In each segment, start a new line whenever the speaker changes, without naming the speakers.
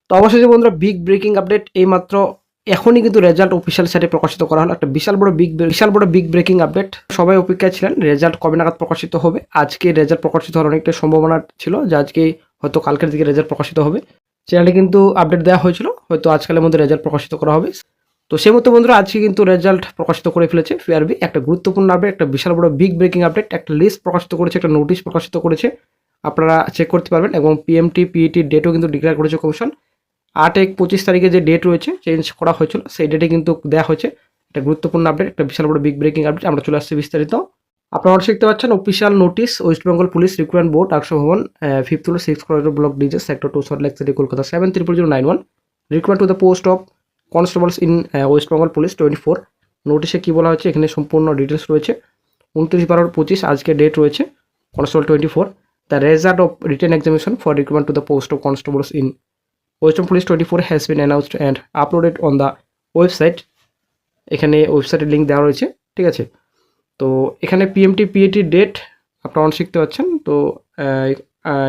তো অবশেষে বন্ধুরা বিগ ব্রেকিং আপডেট এইমাত্র এখনই কিন্তু রেজাল্ট অফিসিয়াল সাইটে প্রকাশিত করা হলো। একটা বিশাল বড় বিগ ব্রেকিং আপডেট। সবাই অপেক্ষায় ছিলেন রেজাল্ট কবে নাগাদ প্রকাশিত হবে। আজকে রেজাল্ট প্রকাশিত হওয়ার অনেকটা সম্ভাবনা ছিল যে আজকে হয়তো কালকের দিকে রেজাল্ট প্রকাশিত হবে। চ্যানেলে কিন্তু আপডেট দেওয়া হয়েছিল, হয়তো আজকালের মধ্যে রেজাল্ট প্রকাশিত করা হবে। তো সেই মতো বন্ধুরা আজকে কিন্তু রেজাল্ট প্রকাশিত করে ফেলেছে পিআরবি। একটা গুরুত্বপূর্ণ আপডেট, একটা বিশাল বড় বিগ ব্রেকিং আপডেট। একটা লিস্ট প্রকাশিত করেছে, একটা নোটিশ প্রকাশিত করেছে, আপনারা চেক করতে পারবেন। এবং পিএমটি পিইটির ডেটও কিন্তু ডিক্লেয়ার করেছে কমিশন। 8-1-25 তারিখে যে ডেট রয়েছে চেঞ্জ করা হয়েছিল, সেই ডেটে কিন্তু দেওয়া হয়েছে। একটা গুরুত্বপূর্ণ আপডেট, একটা বিশাল বড় বিগ ব্রেকিং আপডেট। আমরা চলে আসছি বিস্তারিত। আপনারা দেখতে পাচ্ছেন official notice, West Bengal Police Recruitment Board, আকশো Bhavan, 5th floor 6 corridor block DJ sector 2 Salt Lake city Kolkata 70091। Recruitment to the post of constables in West Bengal police 24। নোটিশে কী বলা হচ্ছে এখানে সম্পূর্ণ ডিটেলস রয়েছে। 29/12/25 আজকে ডেট রয়েছে। Constable 24, the result of written examination for recruitment to the post of constables in western police 24 has been announced and uploaded on the website. এখানে ওয়েবসাইটের লিঙ্ক দেওয়া রয়েছে, ঠিক আছে। তো এখানে পিএমটি পিএটির ডেট আপনারা শিখতে পাচ্ছেন। তো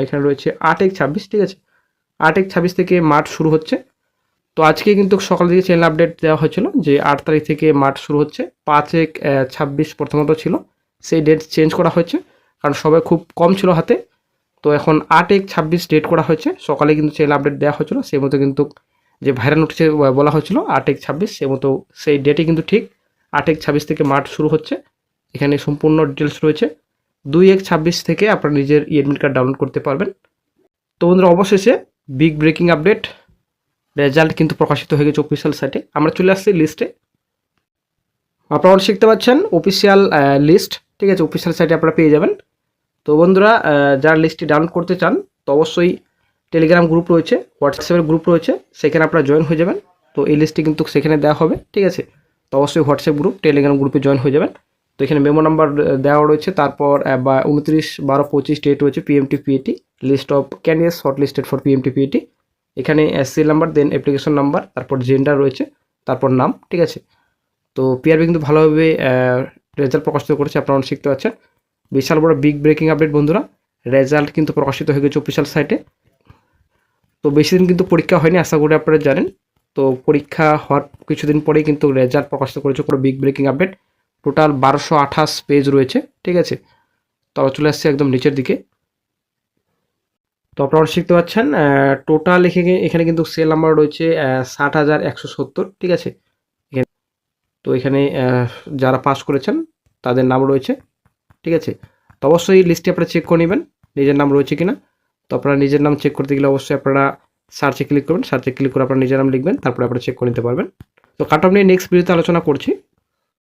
এখানে রয়েছে 8-1-26, ঠিক আছে। 8-1-26 থেকে মার্চ শুরু হচ্ছে। তো আজকে কিন্তু সকাল থেকে চ্যানেল আপডেট দেওয়া হয়েছিল যে 8 তারিখ থেকে মার্চ শুরু হচ্ছে। 5-1-26 প্রথমত ছিল, সেই ডেট চেঞ্জ করা হয়েছে কারণ সবাই খুব কম ছিল হাতে। তো এখন 8-1-26 ডেট করা হয়েছে। সকালে কিন্তু চ্যানেল আপডেট দেওয়া হয়েছিল, সেই মতো কিন্তু যে ভাইরাল নোটিশে বলা হয়েছিল 8-1-26, সেই মতো সেই ডেটই কিন্তু ঠিক। 8-1-26 থেকে মার্চ শুরু হচ্ছে। এখানে সম্পূর্ণ ডিটেলস রয়েছে। 2-1-26 থেকে আপনারা নিজের অ্যাডমিট কার্ড ডাউনলোড করতে পারবেন। তো বন্ধুরা অবশেষে বিগ ব্রেকিং আপডেট, রেজাল্ট কিন্তু প্রকাশিত হয়ে গেছে অফিসিয়াল সাইটে। আমরা চলে আসছি লিস্টে। আপনারা শিখতে পাচ্ছেন অফিসিয়াল লিস্ট, ঠিক আছে। অফিসিয়াল সাইটে আপনারা পেয়ে যাবেন। তো বন্ধুরা যারা লিস্টটি ডাউনলোড করতে চান তো অবশ্যই টেলিগ্রাম গ্রুপ রয়েছে, হোয়াটসঅ্যাপের গ্রুপ রয়েছে, সেখানে আপনারা জয়েন হয়ে যাবেন। তো এই লিস্টটি কিন্তু সেখানে দেওয়া হবে, ঠিক আছে। তো অবশ্যই হোয়াটসঅ্যাপ গ্রুপ, টেলিগ্রাম গ্রুপে জয়েন হয়ে যাবেন। তো এখানে মেমো নাম্বার দেওয়া রয়েছে, তারপর 29/12/25 ডেট রয়েছে PMT PAT list of candidates short listed for PMT PAT. এখানে serial number, then application number, তারপর জেন্ডার রয়েছে, তারপর নাম, ঠিক আছে। তো পিআরবি কিন্তু ভালোভাবে রেজাল্ট প্রকাশিত করেছে, আপনারা শিখতে পাচ্ছেন। বিশাল বড় বিগ ব্রেকিং আপডেট বন্ধুরা, রেজাল্ট কিন্তু প্রকাশিত হয়ে গেছে অফিসিয়াল সাইটে। তো বেশি দিন কিন্তু পরীক্ষা হয়নি, আশা করি আপনারা জানেন। তো পরীক্ষা হওয়ার কিছুদিন পরেই কিন্তু রেজাল্ট প্রকাশিত করেছে পুরো big breaking update. Total 1228 page রয়েছে, ঠিক আছে। তো আবার চলে আসছে একদম নিচের দিকে। তো আপনারা শিখতে পাচ্ছেন টোটাল এখানে কিন্তু সেল নাম্বার রয়েছে 60,170, ঠিক আছে। তো এখানে যারা পাস করেছেন তাদের নাম রয়েছে, ঠিক আছে। তো অবশ্যই লিস্টে আপনারা চেক করে নেবেন নিজের নাম রয়েছে কিনা। তো আপনারা নিজের নাম চেক করতে গেলে অবশ্যই আপনারা সার্চে ক্লিক করবেন। সার্চে ক্লিক করে আপনারা নিজের নাম লিখবেন, তারপরে আপনারা চেক করে নিতে পারবেন। তো কাট অফ নিয়ে নেক্সট ভিডিওতে আলোচনা করছি।